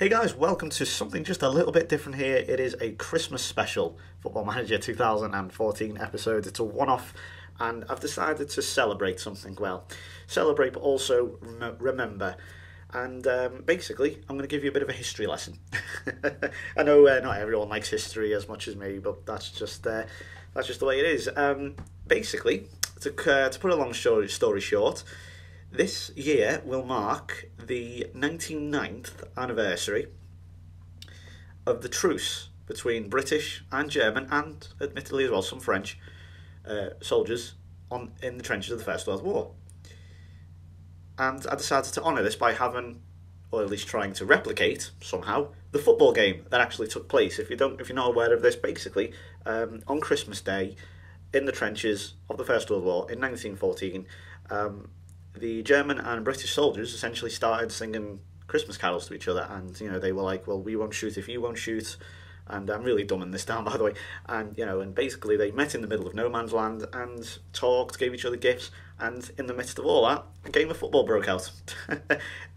Hey guys, welcome to something just a little bit different here. It is a Christmas special Football Manager 2014 episode. It's a one-off and I've decided to celebrate something. Well, celebrate but also remember. And basically, I'm going to give you a bit of a history lesson. I know not everyone likes history as much as me, but that's just the way it is. Basically, to put a long story short, this year will mark the 99th anniversary of the truce between British and German, and admittedly as well some French, soldiers in the trenches of the First World War. And I decided to honour this by having, or at least trying to replicate somehow, the football game that actually took place. If you're not aware of this, basically on Christmas Day in the trenches of the First World War in 1914. The German and British soldiers essentially started singing Christmas carols to each other, and they were like, well, we won't shoot if you won't shoot. And I'm really dumbing this down, by the way. And and basically they met in the middle of no man's land and talked, gave each other gifts, and in the midst of all that, a game of football broke out.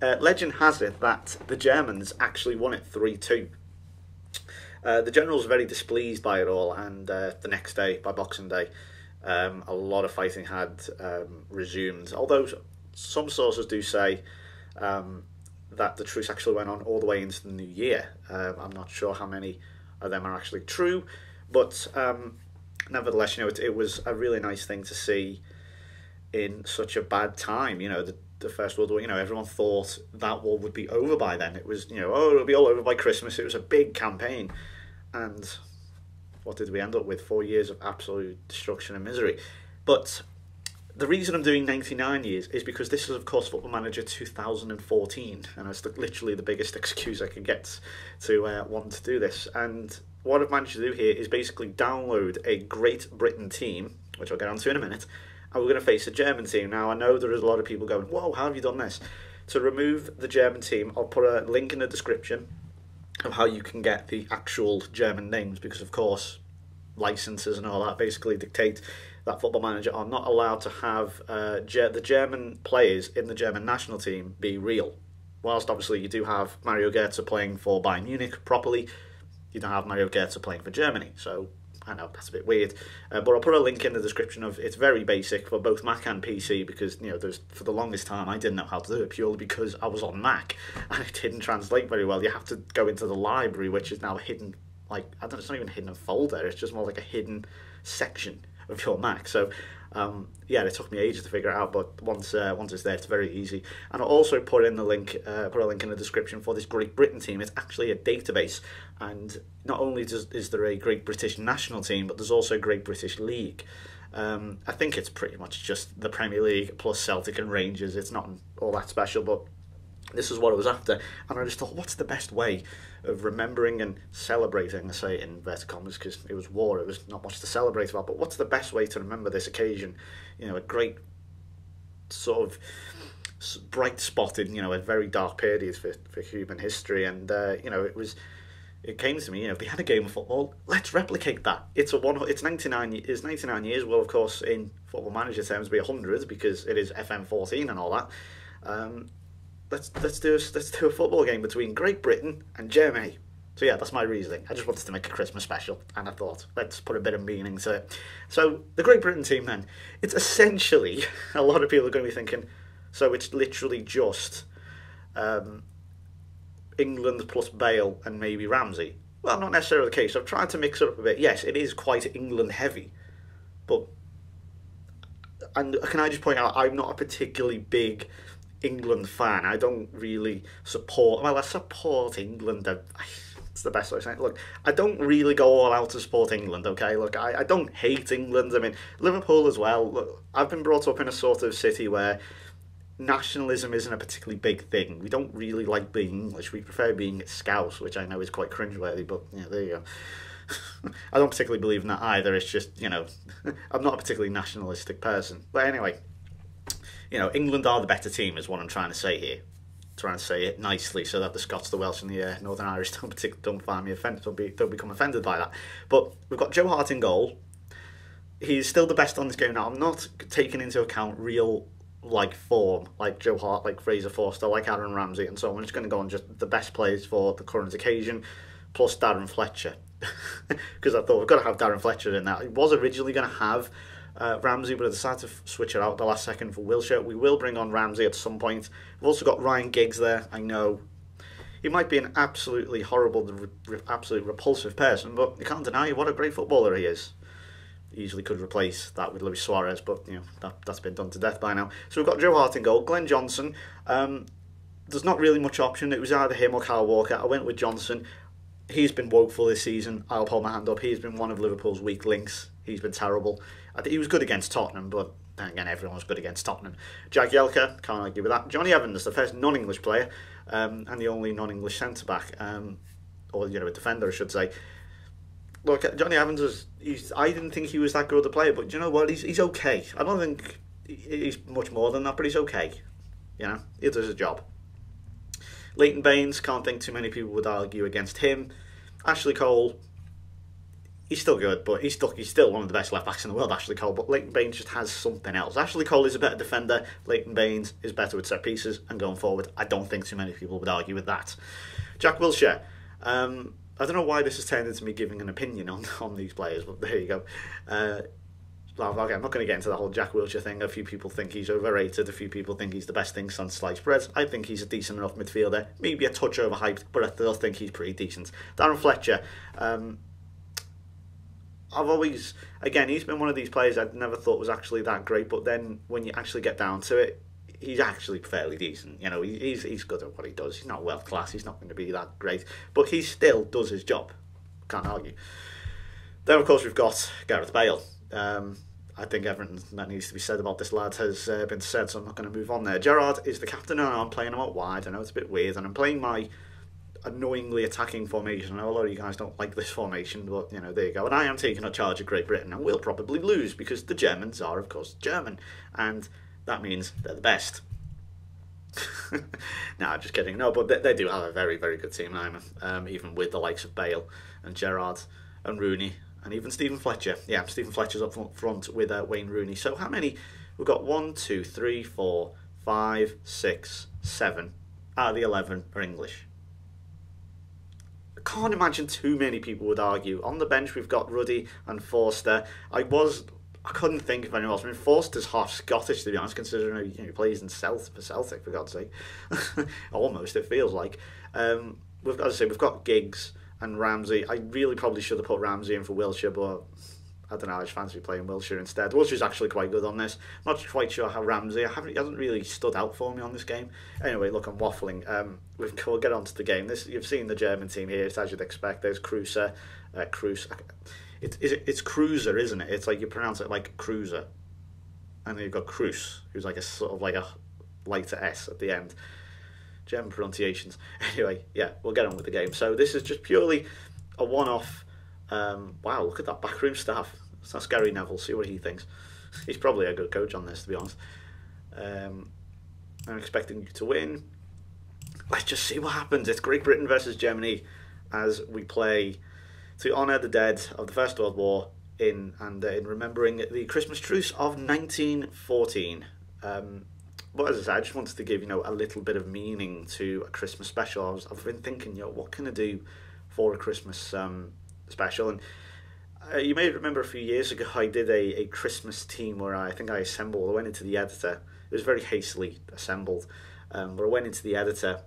Legend has it that the Germans actually won it 3-2. The generals were very displeased by it all, and the next day, by Boxing Day, a lot of fighting had resumed, although some sources do say that the truce actually went on all the way into the new year. I'm not sure how many of them are actually true, but nevertheless, it was a really nice thing to see in such a bad time. The First World War, everyone thought that war would be over by then. It was, it'll be all over by Christmas. It was a big campaign, and what did we end up with? 4 years of absolute destruction and misery. But the reason I'm doing 99 years is because this is, of course, Football Manager 2014, and it's literally the biggest excuse I could get to want to do this. And what I've managed to do here is basically download a Great Britain team, which I'll get onto in a minute, and we're going to face a German team. Now, I know there is a lot of people going, whoa, how have you done this? To remove the German team, I'll put a link in the description of how you can get the actual German names, because of course licenses and all that basically dictate that Football Manager are not allowed to have the German players in the German national team be real. Whilst obviously you do have Mario Götze playing for Bayern Munich properly, you don't have Mario Götze playing for Germany, so I know that's a bit weird, but I'll put a link in the description of it's very basic for both Mac and PC, because for the longest time I didn't know how to do it purely because I was on Mac and it didn't translate very well. You have to go into the library, which is now hidden, it's not even a hidden folder, it's just more like a hidden section of your Mac. So yeah, it took me ages to figure it out, but once it's there, it's very easy. And I'll also put in the link, put a link in the description for this Great Britain team. It's actually a database, and not only is there a Great British national team, but there's also a Great British League. I think it's pretty much just the Premier League plus Celtic and Rangers. It's not all that special, but this is what I was after, and I just thought, what's the best way of remembering and celebrating? I say it in inverted commas because it was war, it was not much to celebrate about, but what's the best way to remember this occasion? A great sort of bright spot in, a very dark period for human history, and it came to me, they had a game of football, let's replicate that. It's 99 years, well, of course, in Football Manager terms, be 100 because it is FM14 and all that. Let's do a football game between Great Britain and Germany. So yeah, that's my reasoning. I just wanted to make a Christmas special, and I thought, let's put a bit of meaning to it. So the Great Britain team then, it's essentially, a lot of people are going to be thinking, so it's literally just England plus Bale and maybe Ramsey. Well, not necessarily the case. I've tried to mix it up a bit. Yes, it is quite England heavy, but, and can I just point out, I'm not a particularly big England fan. I don't really support, well, I support England, it's the best way of saying it. Look, I don't really go all out to support England, okay? Look, I don't hate England. I mean, Liverpool as well. Look, I've been brought up in a sort of city where nationalism isn't a particularly big thing. We don't really like being English. We prefer being Scouse, which I know is quite cringeworthy, but there you go. I don't particularly believe in that either. It's just, I'm not a particularly nationalistic person. But anyway, England are the better team is what I'm trying to say here. Trying to say it nicely so that the Scots, the Welsh and the Northern Irish don't find me offended, don't become offended by that. But we've got Joe Hart in goal. He's still the best on this game now. I'm not taking into account real like form, like Joe Hart, like Fraser Forster, like Aaron Ramsey, and so on. I'm just going to go on just the best players for the current occasion, plus Darren Fletcher, because I thought we've got to have Darren Fletcher in that. I was originally going to have Ramsey, but I decided to switch it out at the last second for Wilshere. We will bring on Ramsey at some point. We've also got Ryan Giggs there. I know he might be an absolutely horrible, absolutely repulsive person, but you can't deny what a great footballer he is. Easily could replace that with Luis Suarez, but you know that's been done to death by now. So we've got Joe Hart in goal. Glenn Johnson. There's not really much option. It was either him or Kyle Walker. I went with Johnson. He's been woeful this season. I'll hold my hand up. He's been one of Liverpool's weak links. He's been terrible. I think he was good against Tottenham, but then again, everyone was good against Tottenham. Jagielka, can't argue with that. Johnny Evans, the first non-English player, and the only non-English centre-back, or a defender, I should say. Look, Johnny Evans I didn't think he was that good a player, but you know what? He's okay. I don't think he's much more than that, but he's okay. You know, he does his job. Leighton Baines, can't think too many people would argue against him. Ashley Cole, he's still good, but he's still one of the best left backs in the world, Ashley Cole. But Leighton Baines just has something else. Ashley Cole is a better defender. Leighton Baines is better with set pieces and going forward. I don't think too many people would argue with that. Jack Wilshere. I don't know why this has turned into me giving an opinion on these players, but there you go. Okay, I'm not going to get into the whole Jack Wilshere thing. A few people think he's overrated. A few people think he's the best thing since sliced bread. I think he's a decent enough midfielder. Maybe a touch overhyped, but I still think he's pretty decent. Darren Fletcher. I've always, again, he's been one of these players I'd never thought was actually that great, but then when you actually get down to it, he's actually fairly decent. You know, he's good at what he does. He's not world class. He's not going to be that great, but he still does his job. Can't argue. Then, of course, we've got Gareth Bale. I think everything that needs to be said about this lad has been said, so I'm not going to move on there. Gerrard is the captain, and I'm playing him out wide. I know it's a bit weird, and I'm playing my annoyingly attacking formation. I know a lot of you guys don't like this formation, but you know, there you go. And I am taking a charge of Great Britain, and we'll probably lose because the Germans are, of course, German, and that means they're the best. No, just kidding. No, but they do have a very, very good team, even with the likes of Bale and Gerrard and Rooney and even Stephen Fletcher. Yeah, Stephen Fletcher's up front with Wayne Rooney. So how many? We've got 1, 2, 3, 4, 5, 6, 7 out of the 11 are English. I can't imagine too many people would argue. On the bench, we've got Ruddy and Forster. I couldn't think of anyone else. I mean, Forster's half Scottish, to be honest, considering he plays in for Celtic, for God's sake. Almost, it feels like. We've got Giggs and Ramsey. I really probably should have put Ramsey in for Wilshere, but I don't know, I just fancy playing Wilshere instead. Wilshere's actually quite good on this. I'm not quite sure how Ramsey, he hasn't really stood out for me on this game. Anyway, look, I'm waffling. We'll get on to the game. You've seen the German team here, it's as you'd expect. There's Truce. It's Cruiser, isn't it? It's like you pronounce it like Cruiser. And then you've got Truce, who's like a sort of like a lighter S at the end. German pronunciations. Anyway, yeah, we'll get on with the game. So this is just purely a one-off. Wow, look at that backroom staff. That's Gary Neville. See what he thinks. He's probably a good coach on this, to be honest. I'm expecting you to win. Let's just see what happens. It's Great Britain versus Germany as we play to honour the dead of the First World War in remembering the Christmas truce of 1914. But as I said, I just wanted to give a little bit of meaning to a Christmas special. I've been thinking, what can I do for a Christmas special? And you may remember a few years ago I did a Christmas team where I went into the editor. It was very hastily assembled, but I went into the editor,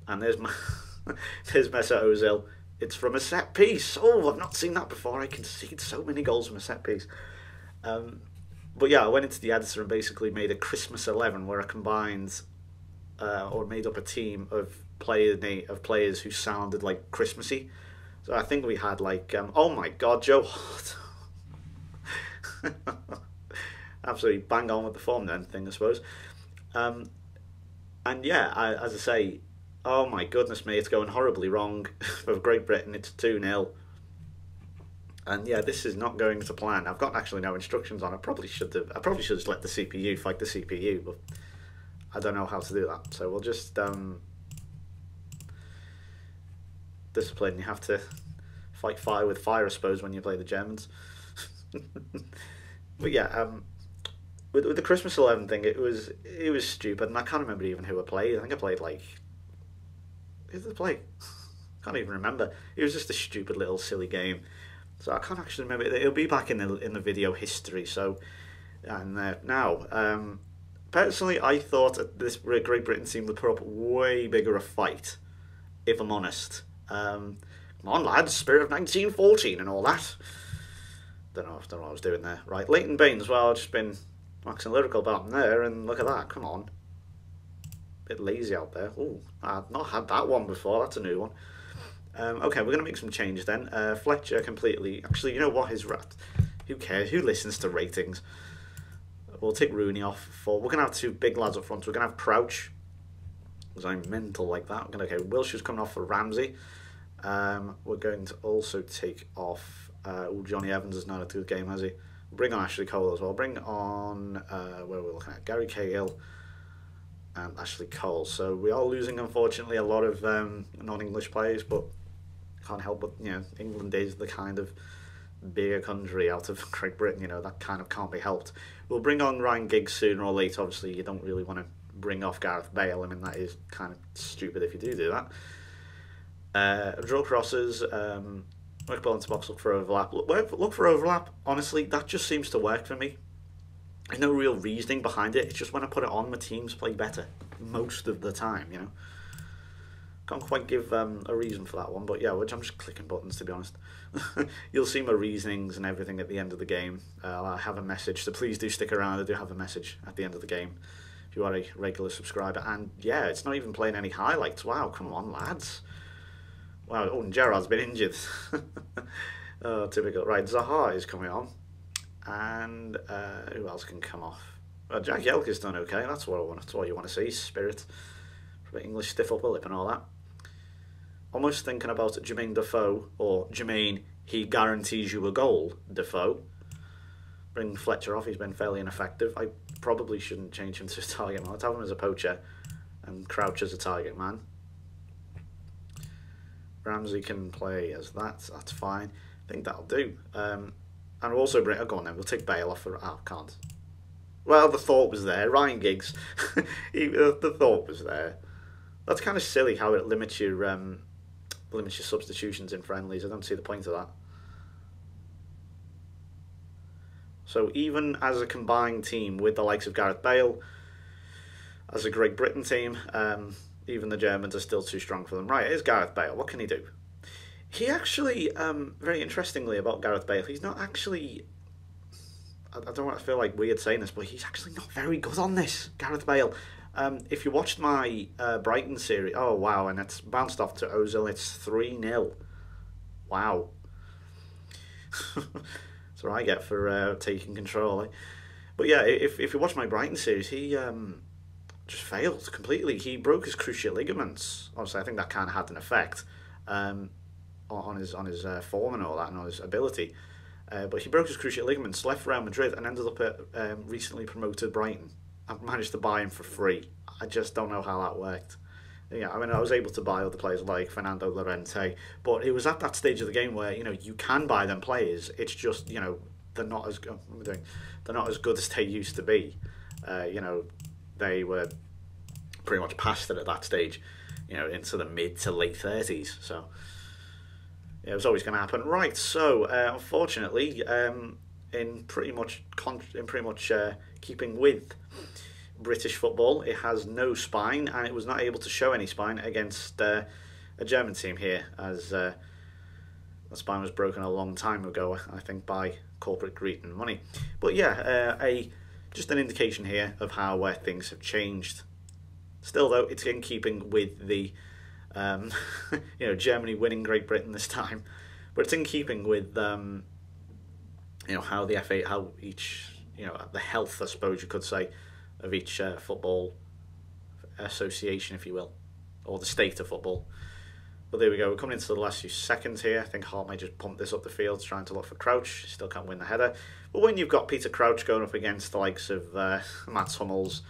and there's Mesut Ozil. It's from a set piece. Oh, I've not seen that before. I concede so many goals from a set piece. But yeah, I went into the editor and basically made a Christmas 11 where I combined or made up a team of players who sounded like Christmassy. So I think we had like, oh my God, Joe Hart. Absolutely bang on with the form then thing, I suppose. And yeah, as I say, oh my goodness me, it's going horribly wrong. For Great Britain, it's 2-0. And yeah, this is not going to plan. I've got actually no instructions on it. I probably should just let the CPU fight the CPU, but I don't know how to do that. So we'll just discipline. You have to fight fire with fire, I suppose, when you play the Germans. But yeah, with the Christmas 11 thing, it was stupid, and I can't remember even who I played. I think I played like, who did I play? Can't even remember. It was just a stupid little silly game, so I can't actually remember. It'll be back in the video history. So, and now, personally, I thought this Great Britain team would put up way bigger a fight, if I'm honest. Come on, lads, spirit of 1914 and all that. Don't know what I was doing there. Right, Leighton Baines. Well, I've just been waxing lyrical about him there, and look at that. Come on. Bit lazy out there. Oh, I've not had that one before. That's a new one. Okay, we're going to make some changes then. Fletcher completely... Actually, you know what? His rat. Who cares? Who listens to ratings? We'll take Rooney off for... We're going to have two big lads up front. We're going to have Crouch, because I'm mental like that. We're going to... Okay, Wilshire's coming off for Ramsey. We're going to also take off... Johnny Evans has not had a good game, has he? Bring on Ashley Cole as well. Bring on... where are we looking at? Gary Cahill and Ashley Cole. So we are losing, unfortunately, a lot of non-English players, but can't help but, you know, England is the kind of bigger country out of Great Britain, you know, that kind of can't be helped. We'll bring on Ryan Giggs sooner or later. Obviously, you don't really want to bring off Gareth Bale. I mean, that is kind of stupid if you do that. Draw crosses, work ball into box, look for overlap. Look for overlap, honestly, that just seems to work for me. There's no real reasoning behind it. It's just when I put it on, my teams play better most of the time, you know. Can't quite give a reason for that one, but yeah, I'm just clicking buttons, to be honest. You'll see my reasonings and everything at the end of the game. I have a message, so please do stick around. I do have a message at the end of the game if you are a regular subscriber. And yeah, it's not even playing any highlights. Wow, come on, lads. Wow, oh, and Gerrard's been injured. Oh, typical. Right, Zaha is coming on. And who else can come off? Jack Yelker's done okay. That's what I want. That's what you want to see. Spirit, English stiff upper lip and all that. Almost thinking about Jermaine Defoe, or Jermaine, he guarantees you a goal, Defoe. Bring Fletcher off. He's been fairly ineffective. I probably shouldn't change him to a target man. Let's have him as a poacher and Crouch as a target man. Ramsey can play as that. That's fine. I think that'll do. And we'll also bring... Oh, go on then. We'll take Bale off for... Oh, can't. Well, the thought was there. Ryan Giggs. The thought was there. That's kind of silly how it limits your substitutions in friendlies. I don't see the point of that. So even as a combined team with the likes of Gareth Bale, as a Great Britain team, even the Germans are still too strong for them. Right, here's Gareth Bale. What can he do? He actually, very interestingly about Gareth Bale, he's not actually... I don't want to feel like weird saying this, but he's actually not very good on this, Gareth Bale. If you watched my Brighton series... Oh, wow, and it's bounced off to Ozil. It's 3-0. Wow. That's what I get for taking control. Eh? But yeah, if you watch my Brighton series, he just failed completely. He broke his cruciate ligaments. Obviously, I think that kind of had an effect on his form and all that, and on his ability. But he broke his cruciate ligaments, left Real Madrid, and ended up at recently promoted Brighton. I've managed to buy him for free. I just don't know how that worked. Yeah, I mean, I was able to buy other players like Fernando Llorente, but it was at that stage of the game where, you know, you can buy them players. It's just, you know, they're not as good. What am I doing? They're not as good as they used to be. You know, they were pretty much past it at that stage. You know, into the mid to late 30s. So yeah, it was always going to happen. Right. So unfortunately, in pretty much keeping with British football, it has no spine, and it was not able to show any spine against a German team here, as the spine was broken a long time ago, I think, by corporate greed and money. But yeah, just an indication here of how things have changed. Still, though, it's in keeping with the you know, Germany winning Great Britain this time, but it's in keeping with you know, how the FA, how each, you know, the health, I suppose you could say, of each football association, if you will, or the state of football. But there we go, we're coming into the last few seconds here. I think Hart may just pump this up the field, trying to look for Crouch. Still can't win the header. But when you've got Peter Crouch going up against the likes of Mats Hummels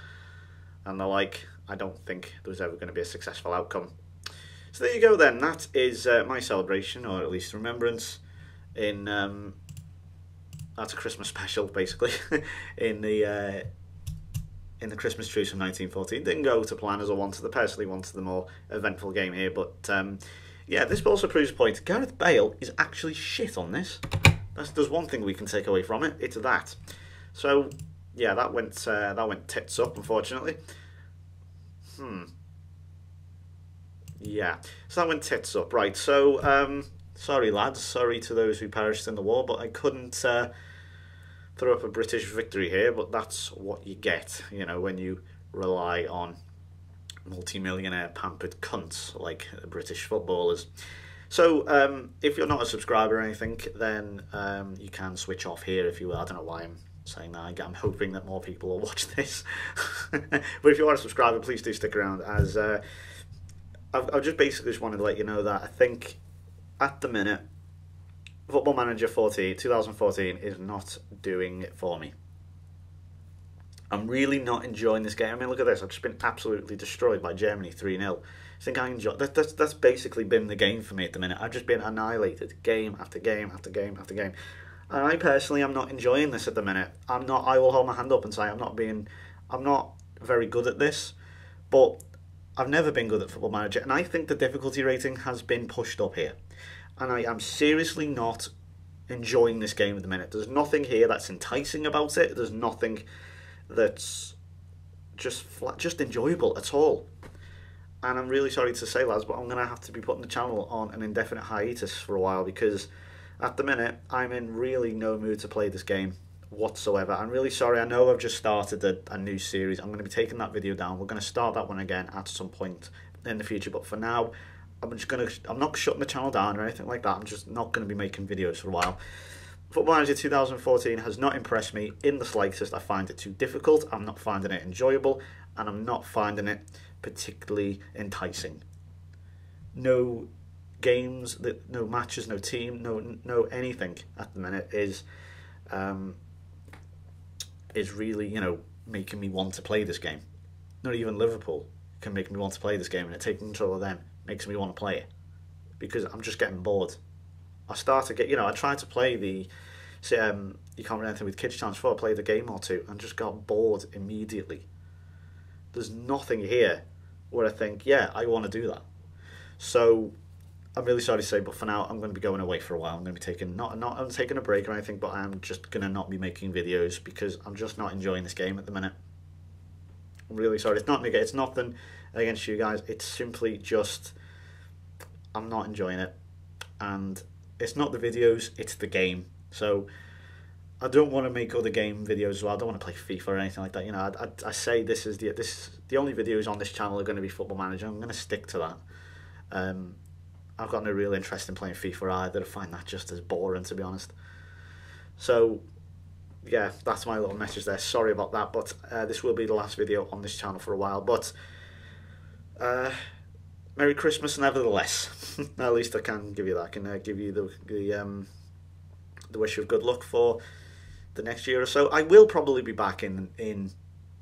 and the like, I don't think there was ever going to be a successful outcome. So there you go then, that is my celebration, or at least remembrance, in That's a Christmas special, basically, in the Christmas Truce from 1914. Didn't go to plan as I wanted. I personally wanted the more eventful game here, but yeah, this also proves a point. Gareth Bale is actually shit on this. There's one thing we can take away from it. It's that. So yeah, that went tits up, unfortunately. Yeah, so that went tits up. Right. So sorry lads, sorry to those who perished in the war, but I couldn't throw up a British victory here. But that's what you get, you know, when you rely on multi-millionaire pampered cunts like British footballers. So if you're not a subscriber or anything, then you can switch off here if you will. I don't know why I'm saying that. I'm hoping that more people will watch this. But if you are a subscriber, please do stick around, as I just basically just wanted to let you know that I think at the minute Football Manager 2014 is not doing it for me. I'm really not enjoying this game. I mean, look at this. I've just been absolutely destroyed by Germany 3-0. I think I enjoy that's basically been the game for me at the minute. I've just been annihilated game after game after game after game. And I personally am not enjoying this at the minute. I will hold my hand up and say I'm not very good at this, but I've never been good at Football Manager, and I think the difficulty rating has been pushed up here. And I am seriously not enjoying this game at the minute. There's nothing here that's enticing about it. There's nothing that's just enjoyable at all. And I'm really sorry to say, lads, but I'm going to have to be putting the channel on an indefinite hiatus for a while, because at the minute I'm in really no mood to play this game whatsoever. I'm really sorry. I know I've just started a new series. I'm going to be taking that video down. We're going to start that one again at some point in the future, but for now I'm not shutting the channel down or anything like that. I'm just not going to be making videos for a while. Football Manager 2014 has not impressed me in the slightest. I find it too difficult. I'm not finding it enjoyable, and I'm not finding it particularly enticing. No games, no matches, no team, no anything at the minute is really, you know, making me want to play this game. Not even Liverpool can make me want to play this game, and taking control of them makes me want to play it, because I'm just getting bored. I start to get, you know, I tried to play the You Can't Win Anything with Kids challenge before. I played a game or two and just got bored immediately. There's nothing here where I think, yeah, I want to do that. So I'm really sorry to say, but for now I'm going to be going away for a while. I'm going to be taking I'm taking a break or anything, but I'm just going to not be making videos because I'm just not enjoying this game at the minute. I'm really sorry. It's nothing against you guys. It's simply just I'm not enjoying it, and it's not the videos, it's the game. So I don't want to make other game videos as well. I don't want to play FIFA or anything like that. You know, I say this is the only videos on this channel are going to be Football Manager. I'm going to stick to that. I've got no real interest in playing FIFA either. I find that just as boring, to be honest. So yeah, that's my little message there. Sorry about that, but this will be the last video on this channel for a while. But Merry Christmas, nevertheless. At least I can give you that. I can give you the wish of good luck for the next year or so. I will probably be back in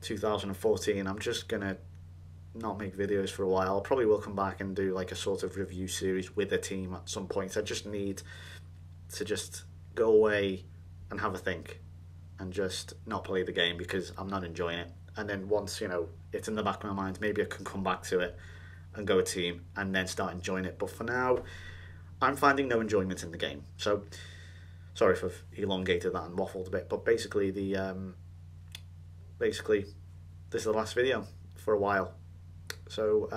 2014. I'm just gonna not make videos for a while. I probably will come back and do like a sort of review series with a team at some point. I just need to just go away and have a think and just not play the game because I'm not enjoying it. And then once, you know, it's in the back of my mind, maybe I can come back to it and go a team and then start enjoying it. But for now, I'm finding no enjoyment in the game. So sorry if I've elongated that and waffled a bit, but basically this is the last video for a while. So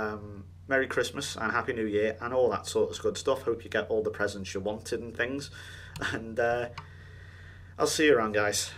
Merry Christmas and Happy New Year and all that sort of good stuff. Hope you get all the presents you wanted and things. And I'll see you around, guys.